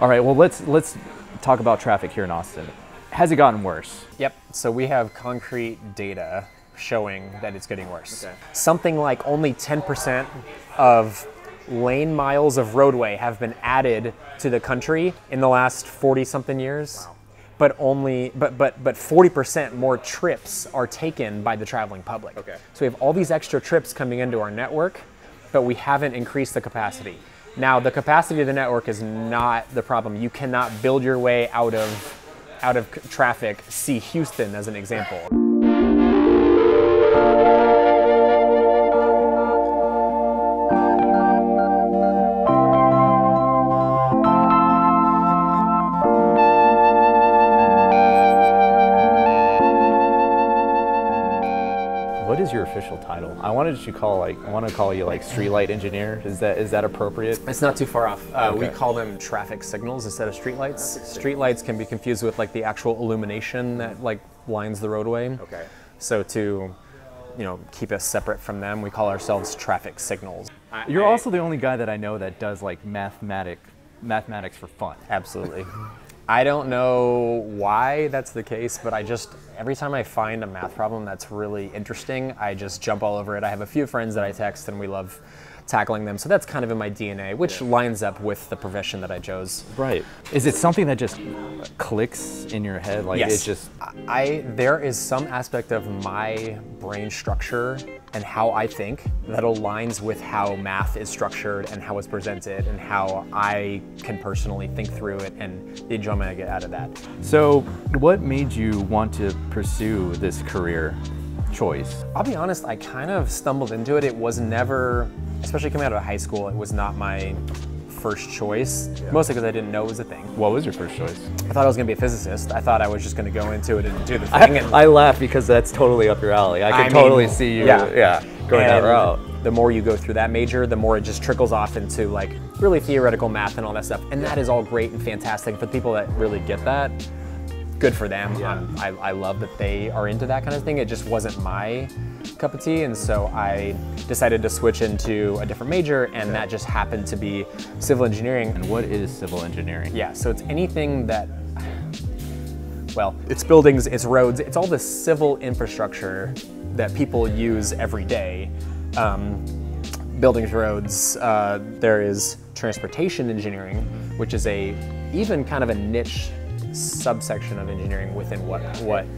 All right, well, let's talk about traffic here in Austin. Has it gotten worse? Yep, so we have concrete data showing that it's getting worse. Okay. Something like only 10% of lane miles of roadway have been added to the country in the last 40-something years. Wow. But 40% more trips are taken by the traveling public. Okay. So we have all these extra trips coming into our network, but we haven't increased the capacity. Now, the capacity of the network is not the problem. You cannot build your way out of traffic. See Houston as an example. What is your official title? I want to call you like streetlight engineer. Is that appropriate? It's not too far off. Okay. We call them traffic signals instead of streetlights. Streetlights can be confused with like the actual illumination that like lines the roadway. Okay. So to, keep us separate from them, we call ourselves traffic signals. You're also the only guy that I know that does like mathematics for fun. Absolutely. I don't know why that's the case, but every time I find a math problem that's really interesting, I just jump all over it. I have a few friends that I text and we love tackling them. So that's kind of in my DNA, which lines up with the profession that I chose. Right. Is it something that just clicks in your head? Like Yes. it just... There is some aspect of my brain structure and how I think that aligns with how math is structured and how it's presented and how I can personally think through it and the enjoyment I get out of that. So what made you want to pursue this career choice? I'll be honest, I kind of stumbled into it. It was never, especially coming out of high school, it was not my first choice, mostly because I didn't know it was a thing. What was your first choice? I thought I was going to be a physicist. I thought I was just going to go into it and do the thing. I laugh because that's totally up your alley. I can totally see you going that route. The more you go through that major, the more it just trickles off into like really theoretical math and all that stuff. And that is all great and fantastic for people that really get that. Good for them. Yeah. I love that they are into that kind of thing. It just wasn't my cup of tea, and so I decided to switch into a different major, and that just happened to be civil engineering. And what is civil engineering? Yeah, so it's anything that, well, it's buildings, it's roads, it's all the civil infrastructure that people use every day. Buildings, roads, there is transportation engineering, which is even kind of a niche subsection of engineering within what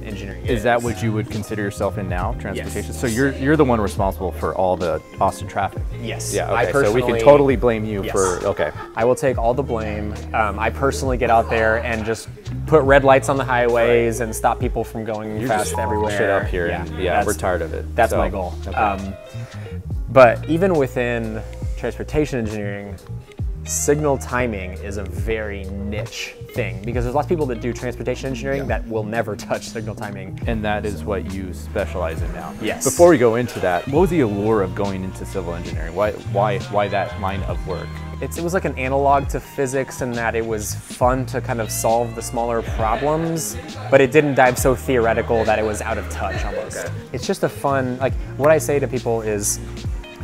engineering is. Is that what you would consider yourself in now, transportation? Yes. So you're the one responsible for all the Austin traffic? Yes. Yeah, okay, so we can totally blame you for, okay. I will take all the blame. I personally get out there and just put red lights on the highways and stop people from going fast everywhere. Shit up here, and we're tired of it. That's my goal. Okay. But even within transportation engineering, signal timing is a very niche thing because there's lots of people that do transportation engineering that will never touch signal timing. And that is what you specialize in now. Yes. Before we go into that, what was the allure of going into civil engineering? Why that line of work? It was like an analog to physics in that it was fun to kind of solve the smaller problems, but it didn't dive so theoretical that it was out of touch almost. Okay. It's just a fun, like what I say to people is,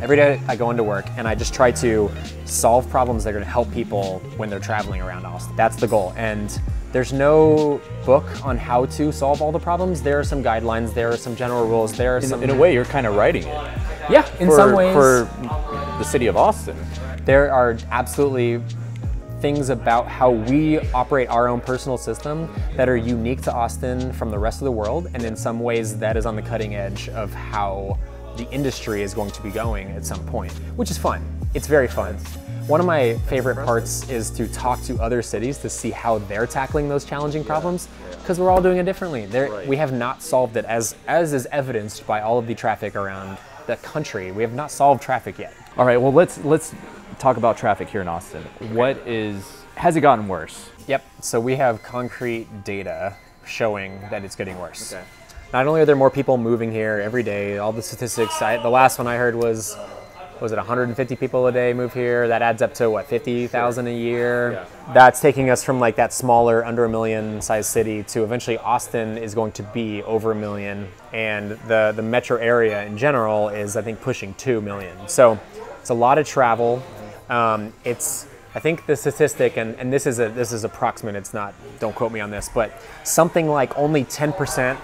every day I go into work and I just try to solve problems that are going to help people when they're traveling around Austin. That's the goal. And there's no book on how to solve all the problems. There are some guidelines, there are some general rules, there are some... In a way, you're kind of writing it. Yeah, in some ways. For the city of Austin. There are absolutely things about how we operate our own personal system that are unique to Austin from the rest of the world, and in some ways that is on the cutting edge of how the industry is going to be going at some point, which is fun. It's very fun. One of my favorite parts is to talk to other cities to see how they're tackling those challenging problems, because we're all doing it differently. We have not solved it, as is evidenced by all of the traffic around the country. We have not solved traffic yet. All right, well, let's talk about traffic here in Austin. Has it gotten worse? Yep, so we have concrete data showing that it's getting worse. Okay. Not only are there more people moving here every day, all the statistics, the last one I heard was it 150 people a day move here? That adds up to what, 50,000 a year? Yeah. That's taking us from like that smaller, under $1 million size city to eventually Austin is going to be over 1 million. And the metro area in general is, I think, pushing 2 million. So it's a lot of travel. It's I think the statistic, and this is approximate, it's not, don't quote me on this, but something like only 10%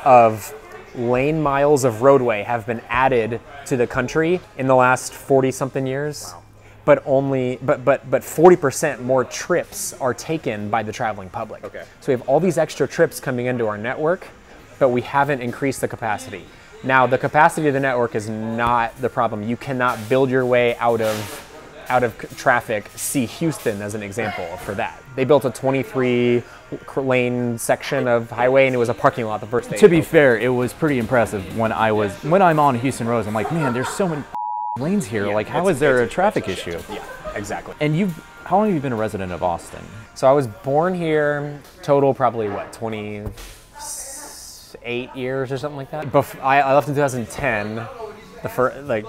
of lane miles of roadway have been added to the country in the last 40 something years. Wow. But 40% more trips are taken by the traveling public. Okay. So we have all these extra trips coming into our network, but we haven't increased the capacity. Now, the capacity of the network is not the problem. You cannot build your way out of traffic. See Houston as an example for that. They built a 23-lane section of highway, and it was a parking lot the first day. To be fair, it was pretty impressive when I'm on Houston roads. I'm like, man, there's so many lanes here. Like, how is there a traffic issue? Yeah, exactly. And how long have you been a resident of Austin? So I was born here, total probably what, 28 years or something like that. I left in 2010, the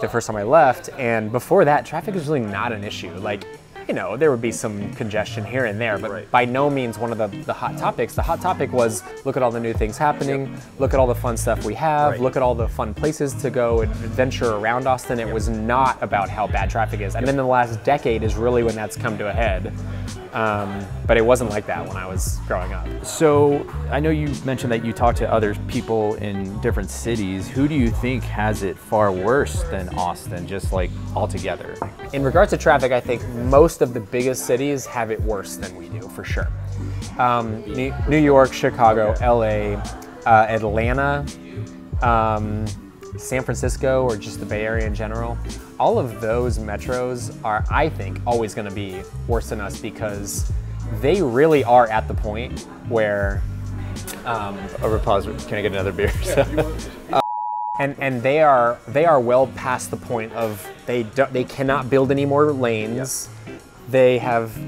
first time I left, and before that, traffic is really not an issue. Like, you know, there would be some congestion here and there, but by no means one of the hot topics. The hot topic was, look at all the new things happening, look at all the fun stuff we have, look at all the fun places to go and adventure around Austin. It was not about how bad traffic is. And then the last decade is really when that's come to a head. But it wasn't like that when I was growing up. So I know you mentioned that you talk to other people in different cities. Who do you think has it far worse than Austin, just like altogether? In regards to traffic, I think most of the biggest cities have it worse than we do, for sure. New York, Chicago, LA, Atlanta, San Francisco, or just the Bay Area in general, all of those metros are, I think, always going to be worse than us because they really are at the point where... Over pause, can I get another beer? And they are well past the point of they cannot build any more lanes. Yeah. They have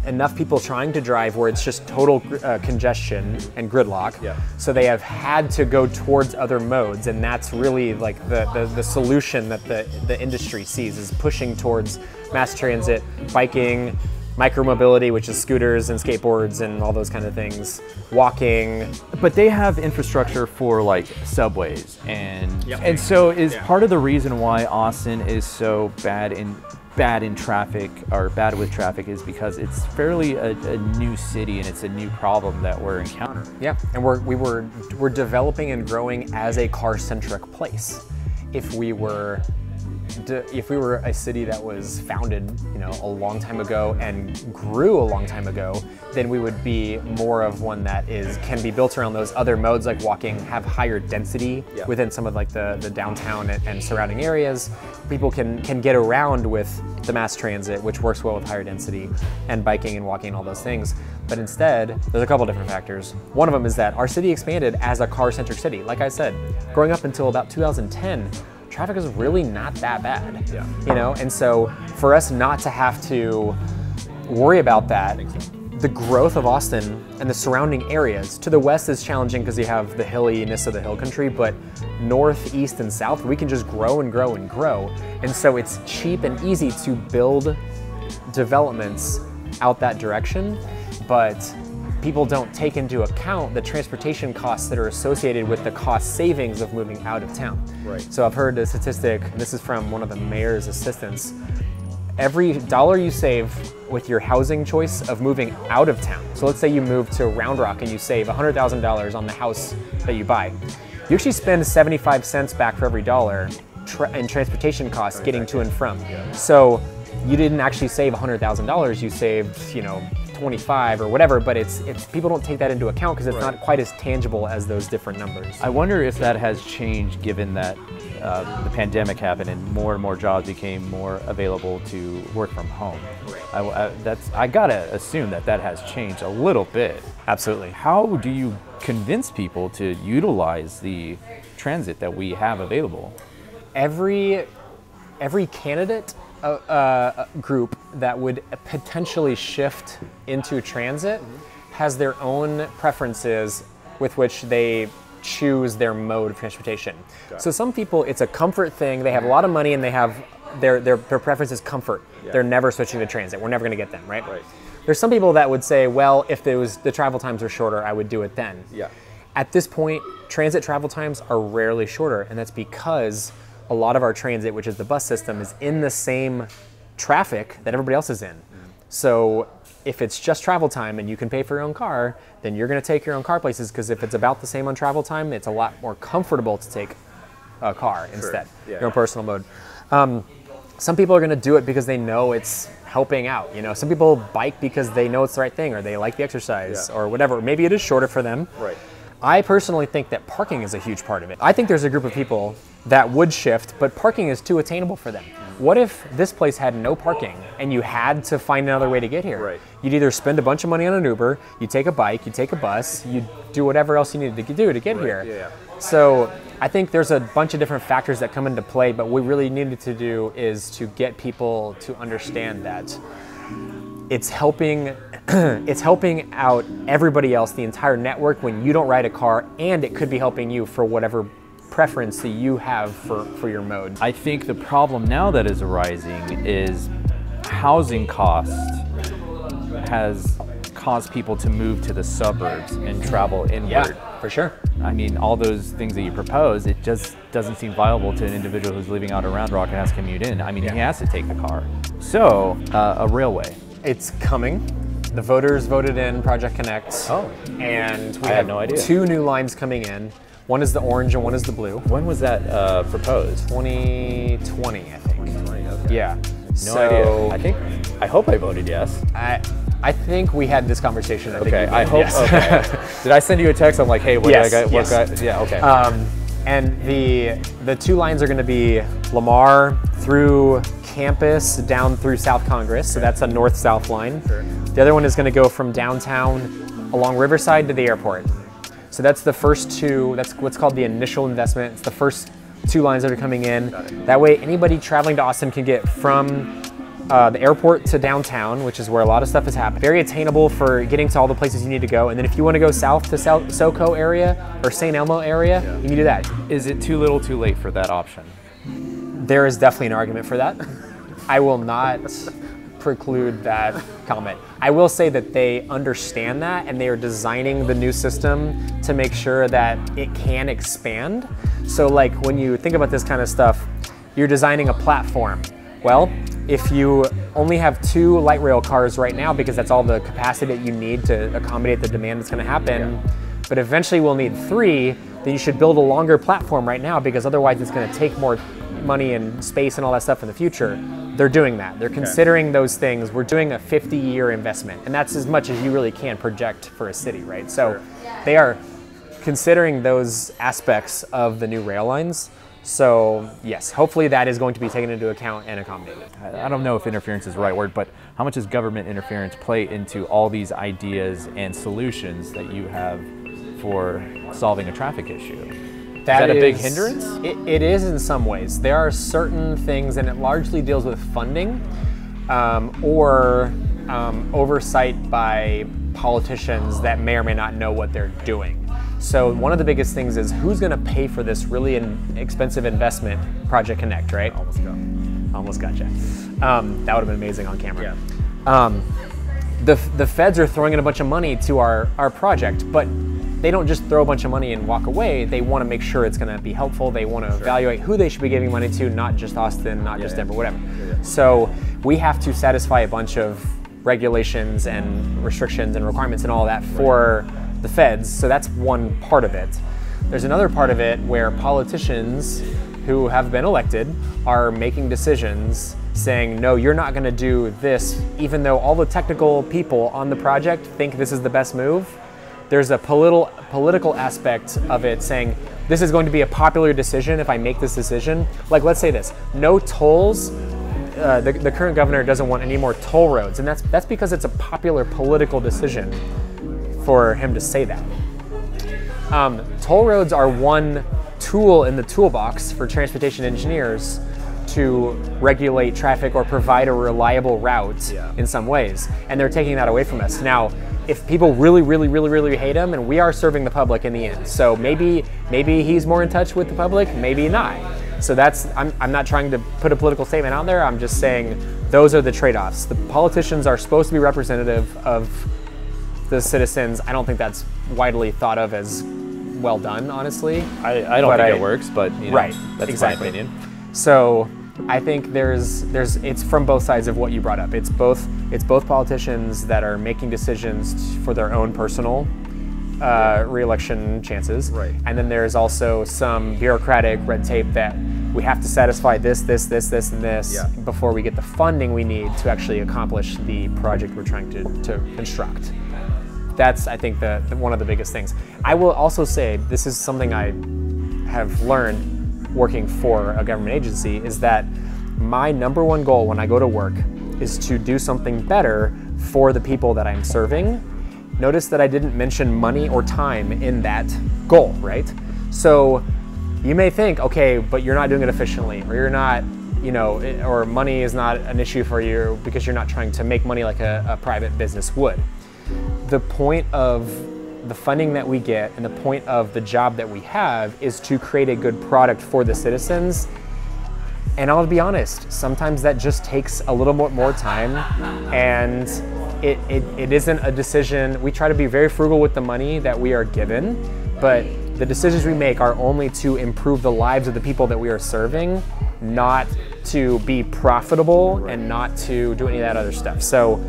enough people trying to drive where it's just total congestion and gridlock. Yeah. So they have had to go towards other modes, and that's really like the solution that the industry sees is pushing towards mass transit, biking, micromobility, which is scooters and skateboards and all those kind of things, walking. But they have infrastructure for like subways and so is part of the reason why Austin is so bad in traffic, or bad with traffic, is because it's fairly a new city and it's a new problem that we're encountering. Yeah, and we're developing and growing as a car-centric place. If we were a city that was founded, you know, a long time ago and grew a long time ago, then we would be more of one that can be built around those other modes like walking, have higher density within some of like the downtown and surrounding areas. People can get around with the mass transit, which works well with higher density, and biking and walking and all those things. But instead, there's a couple different factors. One of them is that our city expanded as a car-centric city. Like I said, growing up until about 2010, traffic is really not that bad, you know? And so for us not to have to worry about that, the growth of Austin and the surrounding areas, to the west is challenging because you have the hilliness of the hill country, but north, east, and south, we can just grow and grow and grow. And so it's cheap and easy to build developments out that direction, but people don't take into account the transportation costs that are associated with the cost savings of moving out of town. Right. So I've heard a statistic, and this is from one of the mayor's assistants, every dollar you save with your housing choice of moving out of town, so let's say you move to Round Rock and you save $100,000 on the house that you buy, you actually spend 75 cents back for every dollar in transportation costs getting to and from. So you didn't actually save $100,000, you saved, you know, 25 or whatever, but it's people don't take that into account because it's not quite as tangible as those different numbers. I wonder if that has changed given that the pandemic happened and more jobs became more available to work from home. I gotta assume that has changed a little bit. Absolutely. How do you convince people to utilize the transit that we have available? Every candidate group that would potentially shift into transit has their own preferences with which they choose their mode of transportation. So some people, it's a comfort thing. They have a lot of money and they have their preference is comfort. They're never switching to transit. We're never going to get them, right? There's some people that would say, well, if the travel times are shorter, I would do it then. At this point, transit travel times are rarely shorter, and that's because a lot of our transit, which is the bus system, is in the same traffic that everybody else is in. So if it's just travel time and you can pay for your own car, then you're going to take your own car places, because if it's about the same on travel time, it's a lot more comfortable to take a car instead, your own personal mode. Some people are going to do it because they know it's helping out. You know, some people bike because they know it's the right thing, or they like the exercise, or whatever. Maybe it is shorter for them. Right. I personally think that parking is a huge part of it. I think there's a group of people that would shift, but parking is too attainable for them. What if this place had no parking and you had to find another way to get here? Right. You'd either spend a bunch of money on an Uber, you take a bike, you take a bus, you do whatever else you needed to do to get here. Yeah. So I think there's a bunch of different factors that come into play, but what we really needed to do is to get people to understand that it's helping it's helping out everybody else, the entire network, when you don't ride a car, and it could be helping you for whatever preference that you have for your mode. I think the problem now that is arising is housing cost has caused people to move to the suburbs and travel inward. Yeah, for sure. I mean, all those things that you propose, it just doesn't seem viable to an individual who's living out around Rock and has to commute in. I mean, he has to take the car. So, a railway. It's coming. The voters voted in Project Connect. Oh. And we I had have no idea. 2 new lines coming in. One is the orange and one is the blue. When was that proposed? 2020, I think. 2020, okay. Yeah. No idea. I hope I voted yes. I think we had this conversation. I hope. Yes. Okay. Did I send you a text? I'm like, hey, what yes, did I yes. got? Yeah. Okay. And the 2 lines are going to be Lamar through campus down through South Congress. So that's a north-south line. Sure. The other one is going to go from downtown along Riverside to the airport. So that's the first 2. That's what's called the initial investment. It's the first 2 lines that are coming in. That way, anybody traveling to Austin can get from the airport to downtown, which is where a lot of stuff is happening. Very attainable for getting to all the places you need to go. And then if you want to go south to SoCo area or St. Elmo area, you can do that. Is it too little too late for that option? There is definitely an argument for that. I will not preclude that comment. I will say that they understand that, and they are designing the new system to make sure that it can expand. So like when you think about this kind of stuff, you're designing a platform. Well, if you only have 2 light rail cars right now, because that's all the capacity that you need to accommodate the demand that's going to happen, but eventually we'll need 3, then you should build a longer platform right now, because otherwise it's going to take more money and space and all that stuff in the future. They're doing that. They're considering those things. We're doing a 50-year investment, and that's as much as you really can project for a city, right? So they are considering those aspects of the new rail lines. So yes, hopefully that is going to be taken into account and accommodated. I don't know if interference is the right word, but how much does government interference play into all these ideas and solutions that you have for solving a traffic issue? Is that a big hindrance? It is in some ways. There are certain things, and it largely deals with funding or oversight by politicians that may or may not know what they're doing. So one of the biggest things is who's going to pay for this really expensive investment, Project Connect, right? Almost got you. That would have been amazing on camera. Yeah. The feds are throwing in a bunch of money to our project, but they don't just throw a bunch of money and walk away. They want to make sure it's going to be helpful. They want to evaluate who they should be giving money to, not just Austin, not just Denver, whatever. So we have to satisfy a bunch of regulations and restrictions and requirements and all that for the feds. So that's one part of it. There's another part of it where politicians who have been elected are making decisions saying, no, you're not going to do this, even though all the technical people on the project think this is the best move. There's a political aspect of it saying, this is going to be a popular decision if I make this decision. Like, let's say this, no tolls. The current governor doesn't want any more toll roads, and that's because it's a popular political decision for him to say that. Toll roads are one tool in the toolbox for transportation engineers to regulate traffic or provide a reliable route in some ways, and they're taking that away from us. Now, if people really hate him, and we are serving the public in the end, so maybe he's more in touch with the public, maybe not. So that's, I'm not trying to put a political statement out there, I'm just saying those are the trade-offs. The politicians are supposed to be representative of the citizens. I don't think that's widely thought of as well done, honestly. I don't think it works, but you know, right, that's exactly. my opinion. So I think it's from both sides of what you brought up. It's both politicians that are making decisions for their own personal re-election chances, right? And then there's also some bureaucratic red tape that we have to satisfy this, and this before we get the funding we need to actually accomplish the project we're trying to construct. That's, I think, one of the biggest things. I will also say, this is something I have learned working for a government agency, is that my #1 goal when I go to work is to do something better for the people that I'm serving. Notice that I didn't mention money or time in that goal, right? So you may think, okay, but you're not doing it efficiently, or you're not, or money is not an issue for you because you're not trying to make money like a private business would. The point of the funding that we get and the point of the job that we have is to create a good product for the citizens. And I'll be honest, sometimes that just takes a little bit more time, and it isn't a decision. We try to be very frugal with the money that we are given, but the decisions we make are only to improve the lives of the people that we are serving, not to be profitable and not to do any of that other stuff. So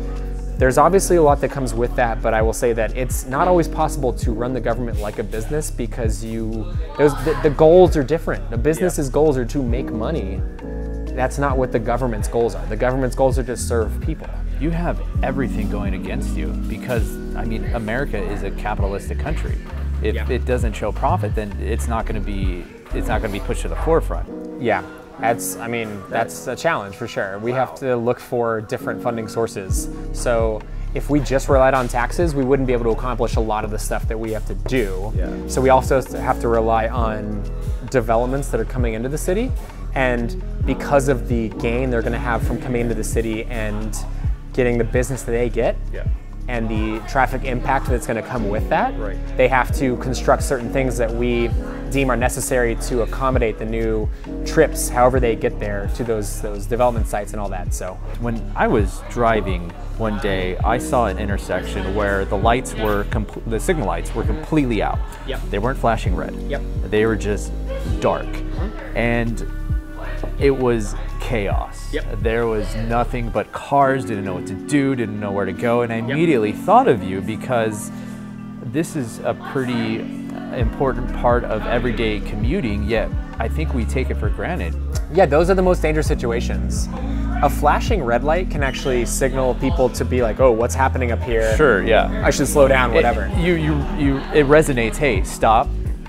there's obviously a lot that comes with that, but I will say that it's not always possible to run the government like a business because the goals are different. The business's goals are to make money. That's not what the government's goals are. The government's goals are to serve people. You have everything going against you because, I mean, America is a capitalistic country. If it doesn't show profit, then it's not going to be pushed to the forefront. Yeah. That's a challenge for sure. We have to look for different funding sources. So if we just relied on taxes, we wouldn't be able to accomplish a lot of the stuff that we have to do. Yeah. So we also have to rely on developments that are coming into the city. And because of the gain they're going to have from coming into the city and getting the business that they get, and the traffic impact that's going to come with that, they have to construct certain things that we deem are necessary to accommodate the new trips, however they get there to those development sites and all that. So when I was driving one day, I saw an intersection where the lights were the signal lights were completely out. They weren't flashing red. They were just dark, and it was chaos. There was nothing but cars, didn't know what to do, didn't know where to go, and I immediately thought of you because this is a pretty important part of everyday commuting, yet I think we take it for granted. Yeah, those are the most dangerous situations. A flashing red light can actually signal people to be like, oh, what's happening up here? Sure, yeah. I should slow down, whatever. It resonates, hey, stop,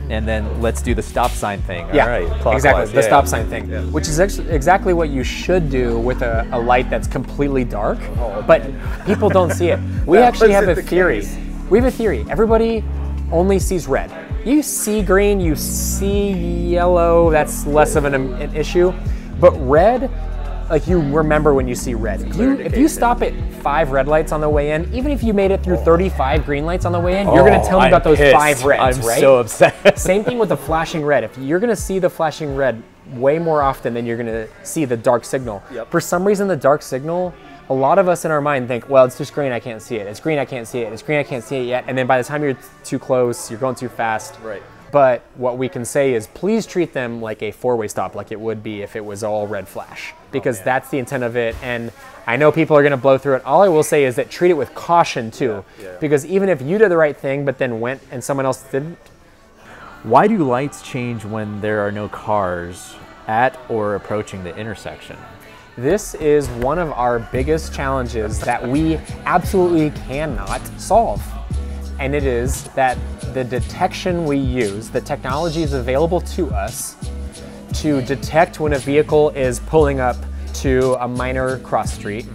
and then let's do the stop sign thing. Yeah, all right, clockwise. Exactly, the stop sign thing, which is exactly what you should do with a light that's completely dark, but people don't see it. We actually have a theory. We have a theory. Everybody only sees red. You see green, you see yellow, that's less of an issue, but red, like you remember when you see red. If you stop at 5 red lights on the way in, even if you made it through 35 green lights on the way in, you're gonna tell me about those 5 reds, right? I'm so upset. Same thing with the flashing red. If you're gonna see the flashing red way more often than you're gonna see the dark signal. For some reason, the dark signal, a lot of us in our mind think, well, it's just green, I can't see it. It's green, I can't see it. It's green, I can't see it yet. And then by the time you're too close, you're going too fast. But what we can say is please treat them like a 4-way stop, like it would be if it was all red flash, because that's the intent of it. And I know people are gonna blow through it. All I will say is that treat it with caution too, because even if you did the right thing, but then went and someone else didn't. Why do lights change when there are no cars at or approaching the intersection? This is one of our biggest challenges that we absolutely cannot solve. And it is that the detection we use, the technology is available to us to detect when a vehicle is pulling up to a minor cross street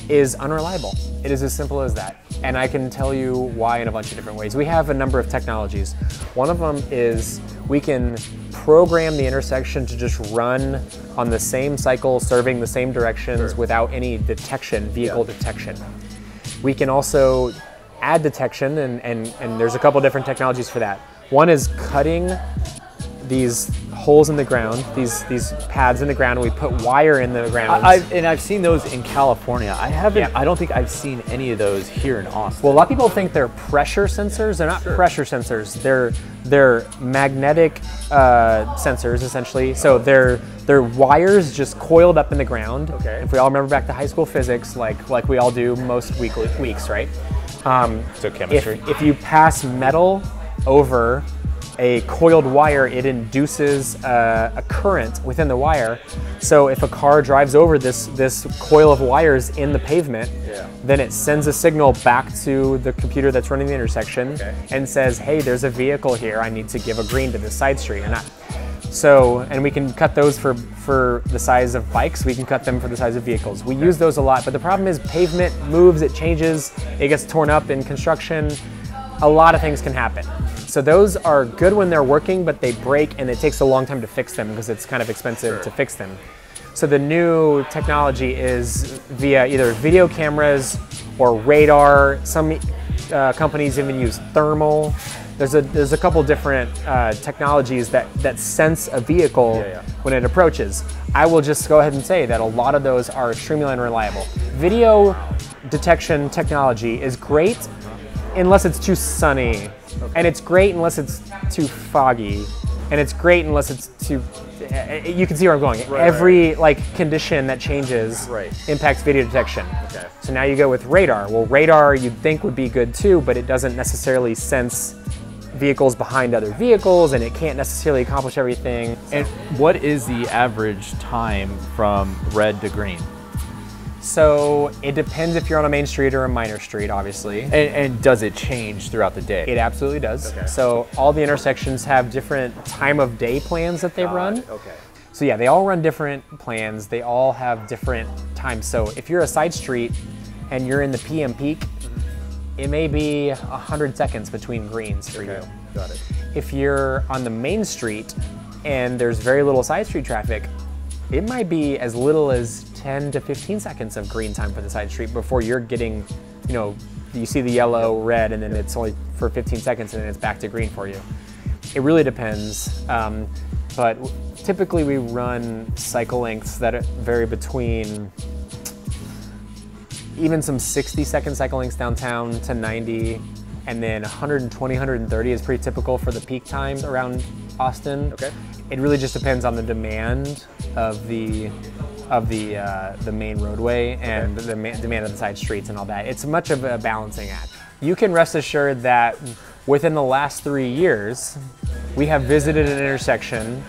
is unreliable. It is as simple as that. And I can tell you why in a bunch of different ways. We have a number of technologies. One of them is we can program the intersection to just run on the same cycle, serving the same directions without any detection, vehicle detection. We can also add detection, and there's a couple different technologies for that. One is cutting these holes in the ground, these pads in the ground, and we put wire in the ground. I've seen those in California. I haven't. Yeah. I don't think I've seen any of those here in Austin. Well, a lot of people think they're pressure sensors. They're not pressure sensors. They're magnetic sensors, essentially. So they're wires just coiled up in the ground. Okay. If we all remember back to high school physics, like we all do most weeks, right? So chemistry. If you pass metal over a coiled wire, it induces a current within the wire. So if a car drives over this coil of wires in the pavement, then it sends a signal back to the computer that's running the intersection and says, hey, there's a vehicle here. I need to give a green to this side street. And we can cut those for the size of bikes. We can cut them for the size of vehicles. We use those a lot, but the problem is pavement moves, it changes, it gets torn up in construction. A lot of things can happen. So those are good when they're working, but they break and it takes a long time to fix them because it's kind of expensive to fix them. So the new technology is via either video cameras or radar. Some companies even use thermal. There's a couple different technologies that sense a vehicle when it approaches. I will just go ahead and say that a lot of those are extremely unreliable. Video detection technology is great unless it's too sunny, and it's great unless it's too foggy, and it's great unless it's too, you can see where I'm going. Every condition that changes impacts video detection. Okay. So now you go with radar. Well, radar you'd think would be good too, but it doesn't necessarily sense vehicles behind other vehicles, and it can't necessarily accomplish everything. And what is the average time from red to green? So it depends if you're on a main street or a minor street, obviously. And does it change throughout the day? It absolutely does. Okay. So all the intersections have different time of day plans that they run. Okay. So yeah, they all run different plans. They all have different times. So if you're a side street and you're in the PM peak, it may be 100 seconds between greens for you. Got it. If you're on the main street and there's very little side street traffic, it might be as little as 10 to 15 seconds of green time for the side street before you're getting, you see the yellow, red, and then it's only for 15 seconds and then it's back to green for you. It really depends, but typically we run cycle lengths that vary between even some 60-second cycle lengths downtown to 90, and then 120, 130 is pretty typical for the peak times around Austin. Okay. It really just depends on the demand of the main roadway and the demand of the side streets and all that. It's much of a balancing act. You can rest assured that within the last 3 years, we have visited an intersection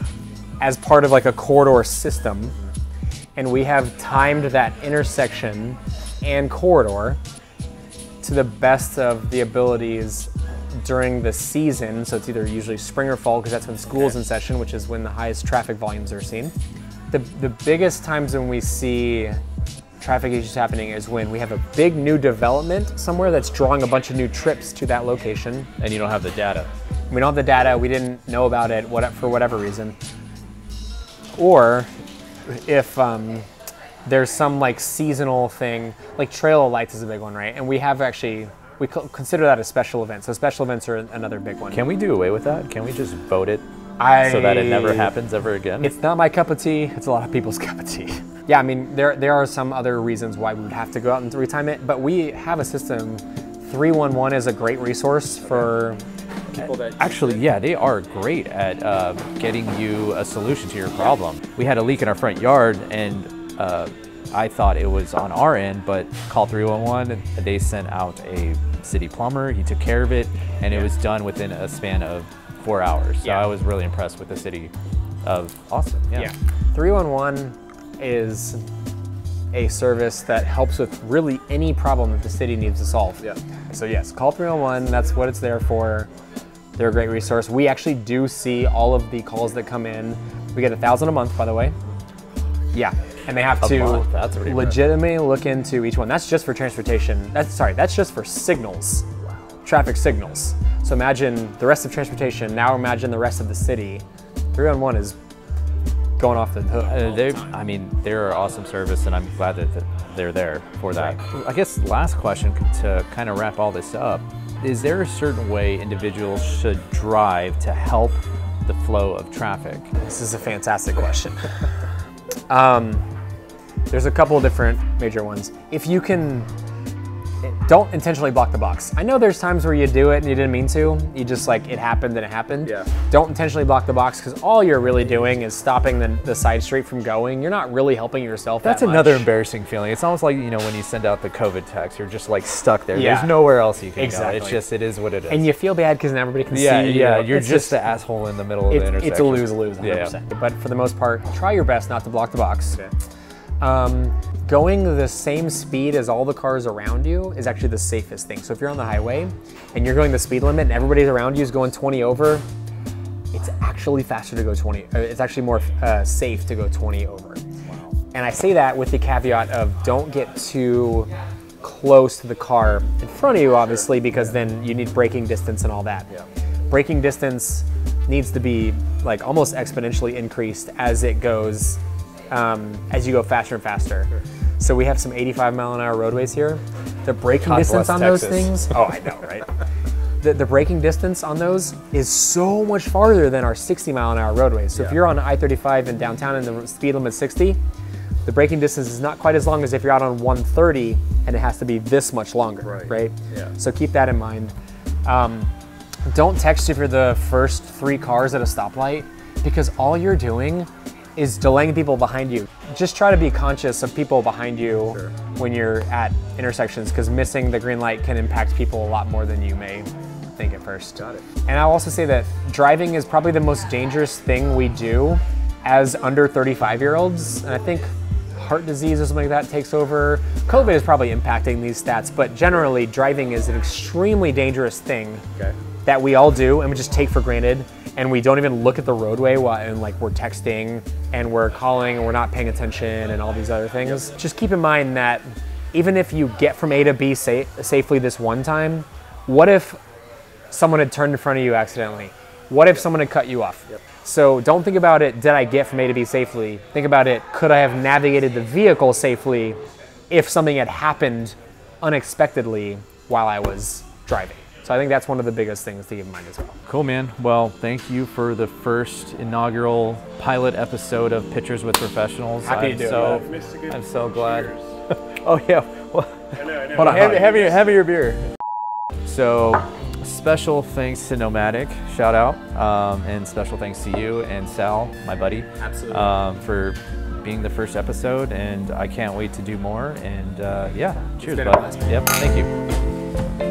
as part of a corridor system, and we have timed that intersection and corridor to the best of the abilities during the season. So it's either usually spring or fall, because that's when school's in session, which is when the highest traffic volumes are seen. The biggest times when we see traffic issues happening is when we have a big new development somewhere that's drawing a bunch of new trips to that location. And you don't have the data. We don't have the data, we didn't know about it for whatever reason. Or if there's some seasonal thing, trail of lights is a big one, right? And we consider that a special event. So special events are another big one. Can we do away with that? Can we just vote it so that it never happens ever again? It's not my cup of tea. It's a lot of people's cup of tea. Yeah, I mean, there are some other reasons why we would have to go out and retime it, but we have a system. 311 is a great resource for people that... Actually, yeah, they are great at getting you a solution to your problem. We had a leak in our front yard, and I thought it was on our end, but call 311, they sent out a city plumber, he took care of it, and it was done within a span of 4 hours. So I was really impressed with the city of Austin. Yeah. 311 is a service that helps with really any problem that the city needs to solve. Yeah. So yes, call 311, that's what it's there for. They're a great resource. We actually do see all of the calls that come in. We get 1,000 a month, by the way. Yeah. And they have to legitimately look into each one. That's just for transportation. That's just for signals, traffic signals. So imagine the rest of transportation, now imagine the rest of the city. 311 is going off the hook. They're an awesome service, and I'm glad that they're there for that. Right. I guess last question to kind of wrap all this up. Is there a certain way individuals should drive to help the flow of traffic? This is a fantastic question. There's a couple of different major ones. If you can, don't intentionally block the box. I know there's times where you do it and you didn't mean to. You just like, it happened and it happened. Yeah. Don't intentionally block the box because all you're really doing is stopping the side street from going. You're not really helping yourself That's that much. another embarrassing feeling. It's almost like, you know, when you send out the COVID text, you're just like stuck there. Yeah. There's nowhere else you can Exactly. go. It's just, it is what it is. And you feel bad because now everybody can see you. Yeah, you're It's just the asshole in the middle of the intersection. It's a lose-lose, 100%. But for the most part, try your best not to block the box. Okay. Going the same speed as all the cars around you is actually the safest thing. So if you're on the highway and you're going the speed limit and everybody around you is going 20 over, it's actually faster to go 20. It's actually more safe to go 20 over. Wow. And I say that with the caveat of don't get too close to the car in front of you, obviously, because then you need braking distance and all that. Yeah. Braking distance needs to be like almost exponentially increased as it goes, as you go faster and faster. Sure. So we have some 85-mile-an-hour roadways here. The braking God distance bless on Texas. those things, oh, I know, right? The braking distance on those is so much farther than our 60-mile-an-hour roadways. So if you're on I-35 in downtown and the speed limit is 60, the braking distance is not quite as long as if you're out on 130 and it has to be this much longer, right? Yeah. So keep that in mind. Don't text if you're the first 3 cars at a stoplight because all you're doing is delaying people behind you. Just try to be conscious of people behind you when you're at intersections because missing the green light can impact people a lot more than you may think at first. Got it. And I'll also say that driving is probably the most dangerous thing we do as under 35-year-olds. And I think heart disease or something like that takes over. COVID is probably impacting these stats, but generally driving is an extremely dangerous thing that we all do and we just take for granted. And we don't even look at the roadway and like we're texting and we're calling and we're not paying attention and all these other things. Just keep in mind that even if you get from A to B safely this one time, what if someone had turned in front of you accidentally? What if someone had cut you off? So don't think about it, did I get from A to B safely? Think about it, could I have navigated the vehicle safely if something had happened unexpectedly while I was driving? So I think that's one of the biggest things to keep in mind as well. Cool, man. Well, thank you for the first inaugural pilot episode of Pictures with Professionals. Happy to do it. I'm so glad. Oh yeah. Well, I know. hold on. Have your beer. So, special thanks to Nomadic, shout out, and special thanks to you and Sal, my buddy, for being the first episode. And I can't wait to do more. And yeah, cheers, bud. Yep. Thank you.